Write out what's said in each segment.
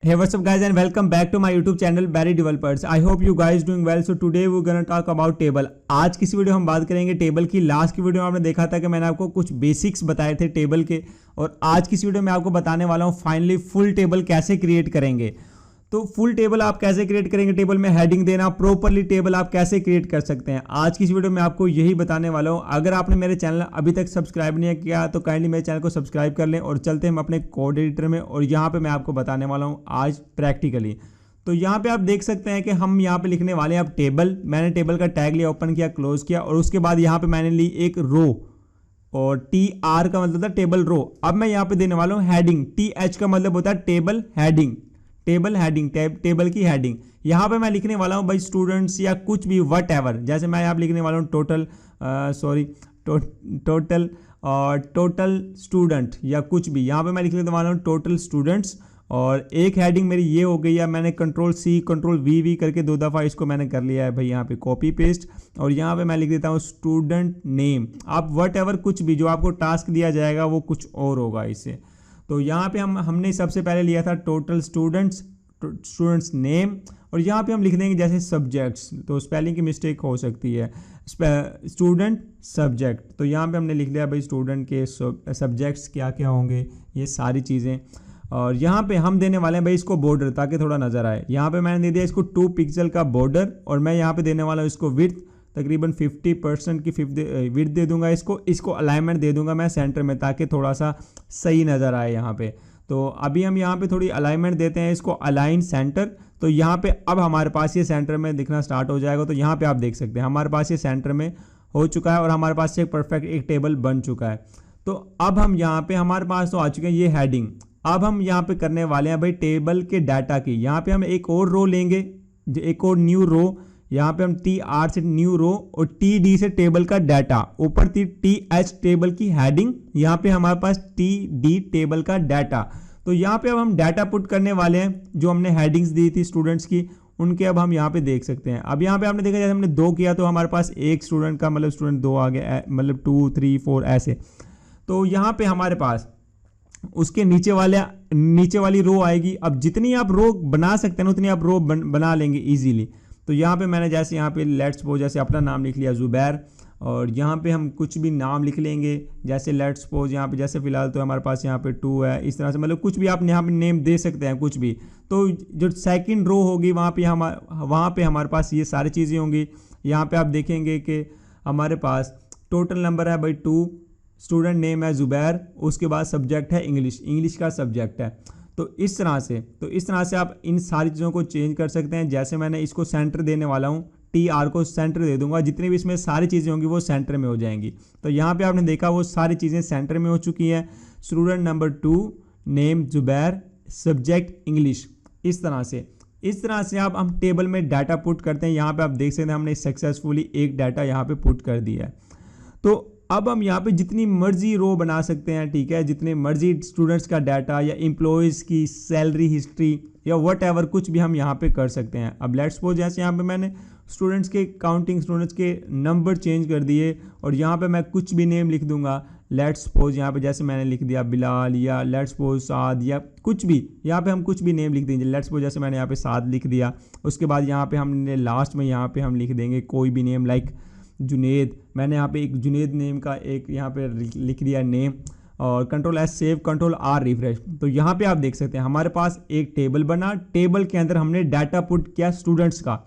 Hey, what's up guys and welcome back to my YouTube channel Barry Developers. I hope you guys doing well. So today we're gonna talk about table. आज की इस video हम बात करेंगे table की। Last की video में आपने देखा था कि मैंने आपको कुछ बेसिक्स बताए थे टेबल के, और आज की इस वीडियो में आपको बताने वाला हूँ फाइनली फुल टेबल कैसे क्रिएट करेंगे। तो फुल टेबल आप कैसे क्रिएट करेंगे, टेबल में हेडिंग देना, प्रॉपरली टेबल आप कैसे क्रिएट कर सकते हैं, आज की इस वीडियो में आपको यही बताने वाला हूं। अगर आपने मेरे चैनल अभी तक सब्सक्राइब नहीं किया तो काइंडली मेरे चैनल को सब्सक्राइब कर लें और चलते हैं हम अपने कोड एडिटर में। और यहाँ पे मैं आपको बताने वाला हूँ आज प्रैक्टिकली। तो यहाँ पे आप देख सकते हैं कि हम यहाँ पे लिखने वाले हैं अब टेबल। मैंने टेबल का टैग लिया, ओपन किया, क्लोज किया, और उसके बाद यहाँ पे मैंने ली एक रो, और TR का मतलब था टेबल रो। अब मैं यहाँ पे देने वाला हूँ हेडिंग। TH का मतलब होता है table heading, table heading, table की हेडिंग। यहाँ पे मैं लिखने वाला हूँ भाई स्टूडेंट्स या कुछ भी वट एवर। जैसे मैं यहाँ पे लिखने वाला हूँ टोटल स्टूडेंट या कुछ भी। यहाँ पे मैं लिखने वाला हूँ टोटल स्टूडेंट्स, और एक हेडिंग मेरी ये हो गई है। मैंने Ctrl+C Ctrl+V करके 2 दफ़ा इसको मैंने कर लिया है भाई, यहाँ पे कॉपी पेस्ट। और यहाँ पे मैं लिख देता हूँ स्टूडेंट नेम। आप वट एवर कुछ भी जो आपको टास्क दिया जाएगा वो कुछ और होगा इससे। तो यहाँ पे हमने सबसे पहले लिया था टोटल स्टूडेंट्स नेम, और यहाँ पे हम लिख देंगे जैसे सब्जेक्ट्स, तो स्पेलिंग की मिस्टेक हो सकती है, स्टूडेंट सब्जेक्ट। तो यहाँ पे हमने लिख लिया भाई स्टूडेंट के सब्जेक्ट्स क्या क्या होंगे, ये सारी चीज़ें। और यहाँ पे हम देने वाले हैं भाई इसको बॉर्डर, ताकि थोड़ा नज़र आए। यहाँ पे मैंने दे दिया इसको 2 पिक्सल का बॉर्डर, और मैं यहाँ पे देने वाला हूँ इसको विड्थ तकरीबन 50% की विड्थ दे दूंगा। इसको अलाइनमेंट दे दूंगा मैं सेंटर में, ताकि थोड़ा सा सही नज़र आए यहाँ पे। तो अभी हम यहाँ पे थोड़ी अलाइनमेंट देते हैं इसको, अलाइन सेंटर। तो यहाँ पे अब हमारे पास ये सेंटर में दिखना स्टार्ट हो जाएगा। तो यहाँ पे आप देख सकते हैं हमारे पास ये सेंटर में हो चुका है, और हमारे पास एक परफेक्ट एक टेबल बन चुका है। तो अब हम यहाँ पे हमारे पास तो आ चुके हैं ये हेडिंग। अब हम यहाँ पे करने वाले हैं भाई टेबल के डाटा की। यहाँ पे हम एक और रो लेंगे, एक और न्यू रो। यहाँ पे हम TR से न्यू रो और TD से टेबल का डाटा, ऊपर थी TH टेबल की हेडिंग, यहाँ पे हमारे पास TD टेबल का डाटा। तो यहाँ पे अब हम डाटा पुट करने वाले हैं, जो हमने हेडिंग्स दी थी स्टूडेंट्स की उनके। अब हम यहाँ पे देख सकते हैं। अब यहाँ पे आपने देखा जैसे हमने 2 किया तो हमारे पास एक स्टूडेंट का मतलब स्टूडेंट 2 आ गया, मतलब 2 3 4 ऐसे। तो यहाँ पे हमारे पास उसके नीचे वाली रो आएगी। अब जितनी आप रो बना सकते हैं उतनी आप रो बना लेंगे इजीली। तो यहाँ पे मैंने जैसे यहाँ पे लेट्स सपोज जैसे अपना नाम लिख लिया ज़ुबैर, और यहाँ पे हम कुछ भी नाम लिख लेंगे जैसे लेट्स सपोज यहाँ पे जैसे फ़िलहाल तो हमारे पास यहाँ पे 2 है, इस तरह से मतलब कुछ भी आप यहाँ पे नेम दे सकते हैं कुछ भी। तो जो सेकंड रो होगी वहाँ पे हमारे पास ये सारी चीज़ें होंगी। यहाँ पे आप देखेंगे कि हमारे पास टोटल नंबर है भाई 2, स्टूडेंट नेम है ज़ुबैर, उसके बाद सब्जेक्ट है इंग्लिश का सब्जेक्ट है। तो इस तरह से आप इन सारी चीज़ों को चेंज कर सकते हैं। जैसे मैंने इसको सेंटर देने वाला हूँ, TR को सेंटर दे दूंगा, जितनी भी इसमें सारी चीज़ें होंगी वो सेंटर में हो जाएंगी। तो यहाँ पे आपने देखा वो सारी चीज़ें सेंटर में हो चुकी हैं। Student number 2, name Zubair, subject English. इस तरह से आप हम टेबल में डाटा पुट करते हैं। यहाँ पे आप देख सकते हैं हमने सक्सेसफुली एक डाटा यहाँ पे पुट कर दिया है। तो अब हम यहाँ पे जितनी मर्जी रो बना सकते हैं, ठीक है, जितने मर्जी स्टूडेंट्स का डाटा या एम्प्लॉयज़ की सैलरी हिस्ट्री या वट एवर कुछ भी हम यहाँ पे कर सकते हैं। अब लेट्स सपोज जैसे यहाँ पे मैंने स्टूडेंट्स के नंबर चेंज कर दिए, और यहाँ पे मैं कुछ भी नेम लिख दूंगा। लेट्स सपोज यहाँ पे जैसे मैंने लिख दिया बिलाल, या लेट्स सपोज साद, या कुछ भी, यहाँ पे हम कुछ भी नेम लिख देंगे। लेट्स सपोज जैसे मैंने यहाँ पे साद लिख दिया, उसके बाद यहाँ पे हमने लास्ट में यहाँ पे हम लिख देंगे कोई भी नेम, लाइक जुनेद। मैंने यहाँ पे एक जुनेद नेम का एक यहाँ पे लिख दिया नेम, और Ctrl+S सेव, Ctrl+R रिफ्रेश। तो यहाँ पे आप देख सकते हैं हमारे पास एक टेबल बना। टेबल के अंदर हमने डाटा पुट किया स्टूडेंट्स का,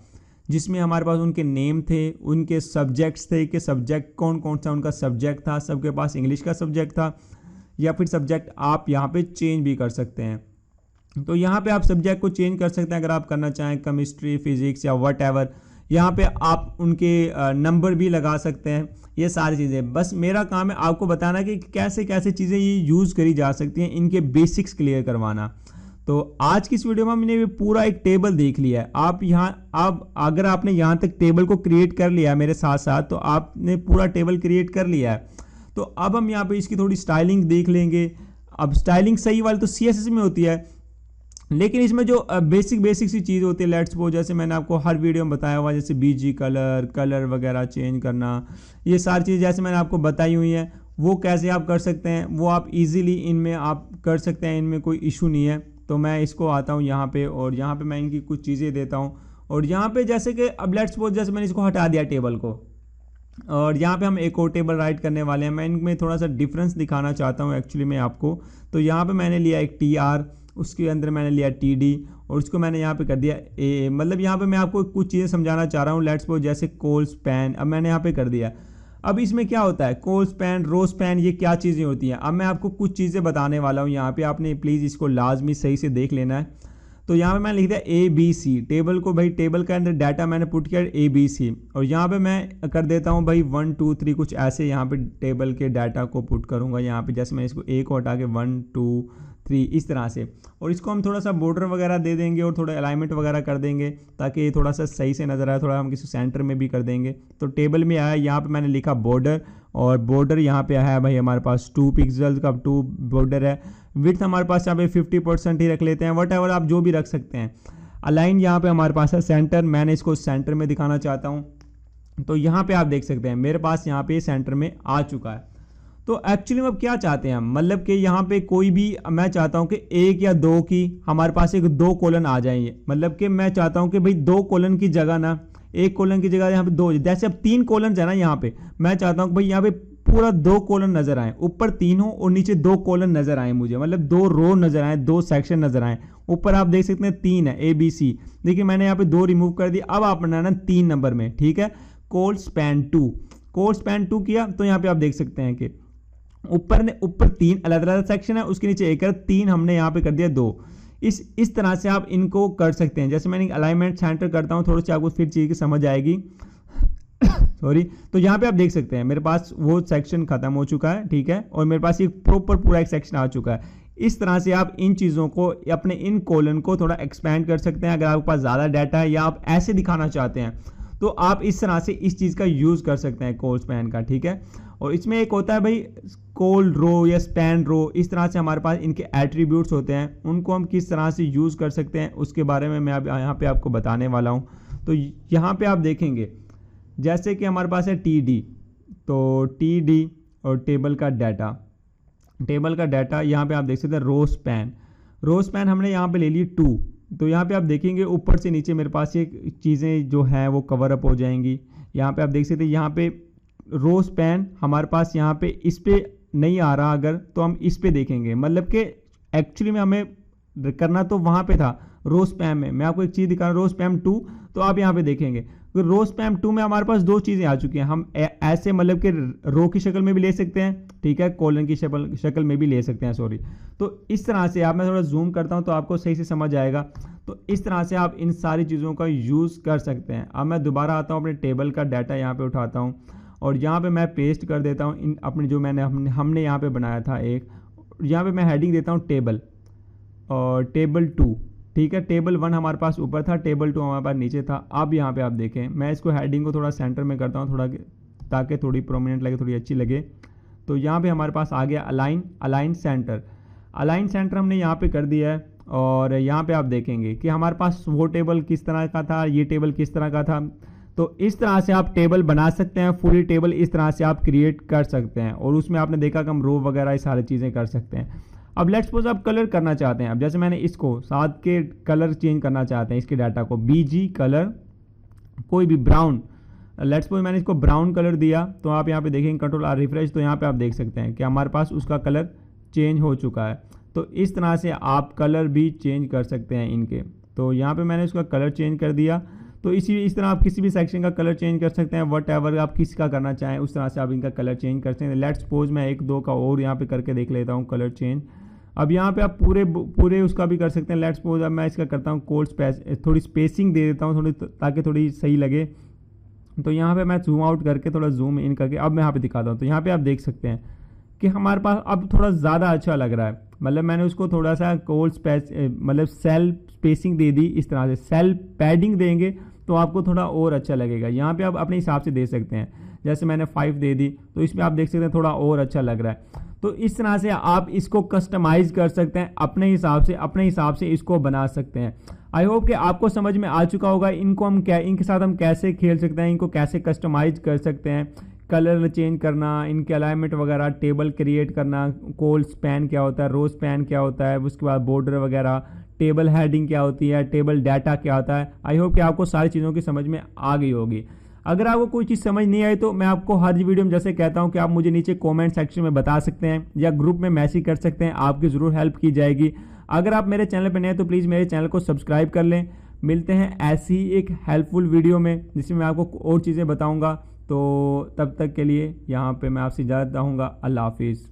जिसमें हमारे पास उनके नेम थे, उनके सब्जेक्ट्स थे कि सब्जेक्ट कौन कौन सा उनका सब्जेक्ट था। सबके पास इंग्लिश का सब्जेक्ट था, या फिर सब्जेक्ट आप यहाँ पे चेंज भी कर सकते हैं। तो यहाँ पे आप सब्जेक्ट को चेंज कर सकते हैं अगर आप करना चाहें, केमिस्ट्री, फिजिक्स या वट एवर। यहाँ पे आप उनके नंबर भी लगा सकते हैं, ये सारी चीज़ें। बस मेरा काम है आपको बताना कि कैसे कैसे चीज़ें ये यूज़ करी जा सकती हैं, इनके बेसिक्स क्लियर करवाना। तो आज की इस वीडियो में हमने पूरा एक टेबल देख लिया है। आप अगर आपने यहाँ तक टेबल को क्रिएट कर लिया है मेरे साथ साथ, तो आपने पूरा टेबल क्रिएट कर लिया है। तो अब हम यहाँ पे इसकी थोड़ी स्टाइलिंग देख लेंगे। अब स्टाइलिंग सही वाली तो CSS में होती है, लेकिन इसमें जो बेसिक सी चीज़ होती है, लेट्स सपोज जैसे मैंने आपको हर वीडियो में बताया हुआ, जैसे BG कलर वगैरह चेंज करना, ये सारी चीज़ जैसे मैंने आपको बताई हुई है, वो कैसे आप कर सकते हैं, वो आप इजीली इनमें आप कर सकते हैं, इनमें कोई इशू नहीं है। तो मैं इसको आता हूँ यहाँ पे और यहाँ पे मैं इनकी कुछ चीज़ें देता हूँ। और यहाँ पे जैसे कि अब लेट्स सपोज जैसे मैंने इसको हटा दिया टेबल को, और यहाँ पे हम एक और टेबल राइट करने वाले हैं। मैं इनमें थोड़ा सा डिफरेंस दिखाना चाहता हूँ एक्चुअली में आपको। तो यहाँ पे मैंने लिया एक TR, उसके अंदर मैंने लिया TD और उसको मैंने यहाँ पे कर दिया A। मतलब यहाँ पे मैं आपको कुछ चीज़ें समझाना चाह रहा हूँ। लेट्स सपोज जैसे कोल स्पैन, अब मैंने यहाँ पे कर दिया। अब इसमें क्या होता है, कोल स्पैन, रो स्पैन, ये क्या चीज़ें होती हैं। अब मैं आपको कुछ चीज़ें बताने वाला हूँ यहाँ पे, आपने प्लीज़ इसको लाजमी सही से देख लेना है। तो यहाँ पे मैंने लिख दिया ABC टेबल को, भाई टेबल के अंदर डाटा मैंने पुट किया ABC, और यहाँ पे मैं कर देता हूँ भाई 1 2 3 कुछ ऐसे यहाँ पे टेबल के डाटा को पुट करूँगा यहाँ पे। जैसे मैं इसको A को हटा के 1 2 3 इस तरह से, और इसको हम थोड़ा सा बॉर्डर वगैरह दे देंगे और थोड़ा अलाइनमेंट वगैरह कर देंगे ताकि ये थोड़ा सा सही से नज़र आए। थोड़ा हम किसी सेंटर में भी कर देंगे। तो टेबल में आया, यहाँ पे मैंने लिखा बॉर्डर, और बॉर्डर यहाँ पे आया भाई हमारे पास 2 पिक्सल का 2 बॉर्डर है। विड्थ हमारे पास यहाँ पे 50% ही रख लेते हैं, वट आप जो भी रख सकते हैं। अलाइन यहाँ पे हमारे पास है सेंटर, मैंने इसको सेंटर में दिखाना चाहता हूँ। तो यहाँ पे आप देख सकते हैं मेरे पास यहाँ पे सेंटर में आ चुका है। तो एक्चुअली में अब क्या चाहते हैं हम, मतलब कि यहाँ पे कोई भी, मैं चाहता हूँ कि 1 या 2 की हमारे पास एक 2 कॉलन आ जाएंगे। मतलब कि मैं चाहता हूँ कि भाई 2 कॉलन की जगह ना, 1 कॉलन की जगह यहाँ पे 2, जैसे अब 3 कॉलन है ना यहाँ पे, मैं चाहता हूँ कि भाई यहाँ पे पूरा 2 कॉलन नजर आए, ऊपर 3 हो और नीचे 2 कॉलन नजर आए मुझे, मतलब 2 रो नजर आए, 2 सेक्शन नजर आए। ऊपर आप देख सकते हैं 3 है ABC, देखिए मैंने यहाँ पे 2 रिमूव कर दिया। अब आप बनाना 3 नंबर में, ठीक है। कोल स्पैन 2, कोल स्पैन 2 किया तो यहाँ पे आप देख सकते हैं कि ऊपर 3 अलग अलग सेक्शन है, उसके नीचे एक है 3, हमने यहाँ पे कर दिया 2। इस तरह से आप इनको कर सकते हैं। जैसे मैंने अलाइनमेंट सेंटर करता हूँ, थोड़ी सी आपको फिर चीज़ की समझ आएगी सॉरी। तो यहाँ पे आप देख सकते हैं मेरे पास वो सेक्शन खत्म हो चुका है, ठीक है, और मेरे पास एक प्रॉपर पूरा एक सेक्शन आ चुका है। इस तरह से आप इन चीज़ों को, अपने इन कॉलन को थोड़ा एक्सपैंड कर सकते हैं। अगर आपके पास ज़्यादा डाटा है या आप ऐसे दिखाना चाहते हैं तो आप इस तरह से इस चीज़ का यूज़ कर सकते हैं कोल स्पैन का, ठीक है। और इसमें एक होता है भाई कोल रो या स्पैन रो, इस तरह से हमारे पास इनके एट्रीब्यूट्स होते हैं, उनको हम किस तरह से यूज़ कर सकते हैं उसके बारे में मैं अब यहाँ पे आपको बताने वाला हूँ। तो यहाँ पे आप देखेंगे जैसे कि हमारे पास है TD, तो TD और टेबल का डाटा यहाँ पे आप देख सकते हैं रो स्पैन हमने यहाँ पे ले ली 2। तो यहाँ पे आप देखेंगे ऊपर से नीचे मेरे पास ये चीज़ें जो हैं वो कवर अप हो जाएंगी। यहाँ पे आप देख सकते हैं यहाँ पे रो स्पैन हमारे पास यहाँ पे इस पे नहीं आ रहा, अगर तो हम इस पे देखेंगे, मतलब कि एक्चुअली में हमें करना तो वहाँ पे था रो स्पैम में। मैं आपको एक चीज़ दिखा रहा हूँ, रो स्पैम 2, तो आप यहाँ पे देखेंगे रो स्पैम 2 में हमारे पास 2 चीज़ें आ चुकी हैं। हम ऐसे मतलब कि रो की शक्ल में भी ले सकते हैं, ठीक है, कॉलन की शक्ल में भी ले सकते हैं, सॉरी। तो इस तरह से आप, मैं थोड़ा जूम करता हूँ तो आपको सही से समझ आएगा। तो इस तरह से आप इन सारी चीज़ों का यूज़ कर सकते हैं। अब मैं दोबारा आता हूँ, अपने टेबल का डाटा यहाँ पे उठाता हूँ और यहाँ पे मैं पेस्ट कर देता हूँ इन अपने जो हमने यहाँ पे बनाया था एक, यहाँ पे मैं हेडिंग देता हूँ टेबल और टेबल 2, ठीक है। टेबल 1 हमारे पास ऊपर था, टेबल 2 हमारे पास नीचे था। अब यहाँ पे आप देखें, मैं इसको हेडिंग को थोड़ा सेंटर में करता हूँ थोड़ा, ताकि थोड़ी प्रोमिनेंट लगे, थोड़ी अच्छी लगे। तो यहाँ पे हमारे पास आ गया अलाइन सेंटर हमने यहाँ पे कर दिया है। और यहाँ पे आप देखेंगे कि हमारे पास वो टेबल किस तरह का था, ये टेबल किस तरह का था। तो इस तरह से आप टेबल बना सकते हैं, पूरी टेबल इस तरह से आप क्रिएट कर सकते हैं। और उसमें आपने देखा कि हम रो वगैरह ये सारी चीज़ें कर सकते हैं। अब लेट्स सपोज आप कलर करना चाहते हैं, अब जैसे मैंने इसको साथ के कलर चेंज करना चाहते हैं इसके डाटा को, BG कलर कोई भी ब्राउन, लेट्स सपोज मैंने इसको ब्राउन कलर दिया, तो आप यहाँ पे देखेंगे Ctrl+R रिफ्रेश, तो यहाँ पे आप देख सकते हैं कि हमारे पास उसका कलर चेंज हो चुका है। तो इस तरह से आप कलर भी चेंज कर सकते हैं इनके। तो यहाँ पे मैंने उसका कलर चेंज कर दिया। तो इस तरह आप किसी भी सेक्शन का कलर चेंज कर सकते हैं, वट एवर आप किसका करना चाहें उस तरह से आप इनका कलर चेंज कर सकते हैं। लेट्स सपोज मैं 1-2 का और यहाँ पे करके देख लेता हूँ कलर चेंज। अब यहाँ पे आप पूरे उसका भी कर सकते हैं। लेट्स सपोज अब मैं इसका करता हूँ थोड़ी स्पेसिंग दे देता हूँ थोड़ी, ताकि थोड़ी सही लगे। तो यहाँ पे मैं जूम आउट करके थोड़ा जूम इन करके अब मैं यहाँ पे दिखाता हूँ। तो यहाँ पे आप देख सकते हैं कि हमारे पास अब थोड़ा ज़्यादा अच्छा लग रहा है। मतलब मैंने उसको थोड़ा सा मतलब सेल स्पेसिंग दे दी, इस तरह से सेल पैडिंग देंगे तो आपको थोड़ा और अच्छा लगेगा। यहाँ पे आप अपने हिसाब से दे सकते हैं, जैसे मैंने 5 दे दी तो इसमें आप देख सकते हैं थोड़ा और अच्छा लग रहा है। तो इस तरह से आप इसको कस्टमाइज कर सकते हैं अपने हिसाब से इसको बना सकते हैं। आई होप कि आपको समझ में आ चुका होगा इनके साथ हम कैसे खेल सकते हैं, इनको कैसे कस्टमाइज कर सकते हैं, कलर चेंज करना, इनके अलाइनमेंट वगैरह, टेबल क्रिएट करना, कॉल स्पैन क्या होता है, रो स्पैन क्या होता है, उसके बाद बॉर्डर वगैरह, टेबल हेडिंग क्या होती है, टेबल डाटा क्या होता है। आई होप कि आपको सारी चीज़ों की समझ में आ गई होगी। अगर आपको कोई चीज़ समझ नहीं आई तो मैं आपको हर वीडियो में जैसे कहता हूं कि आप मुझे नीचे कमेंट सेक्शन में बता सकते हैं या ग्रुप में मैसेज कर सकते हैं, आपकी ज़रूर हेल्प की जाएगी। अगर आप मेरे चैनल पर नए हैं तो प्लीज़ मेरे चैनल को सब्सक्राइब कर लें। मिलते हैं ऐसी ही एक हेल्पफुल वीडियो में जिसमें मैं आपको और चीज़ें बताऊँगा। तो तब तक के लिए यहाँ पर मैं आपसे इजाज़त चाहूँगा। अल्लाह हाफिज़।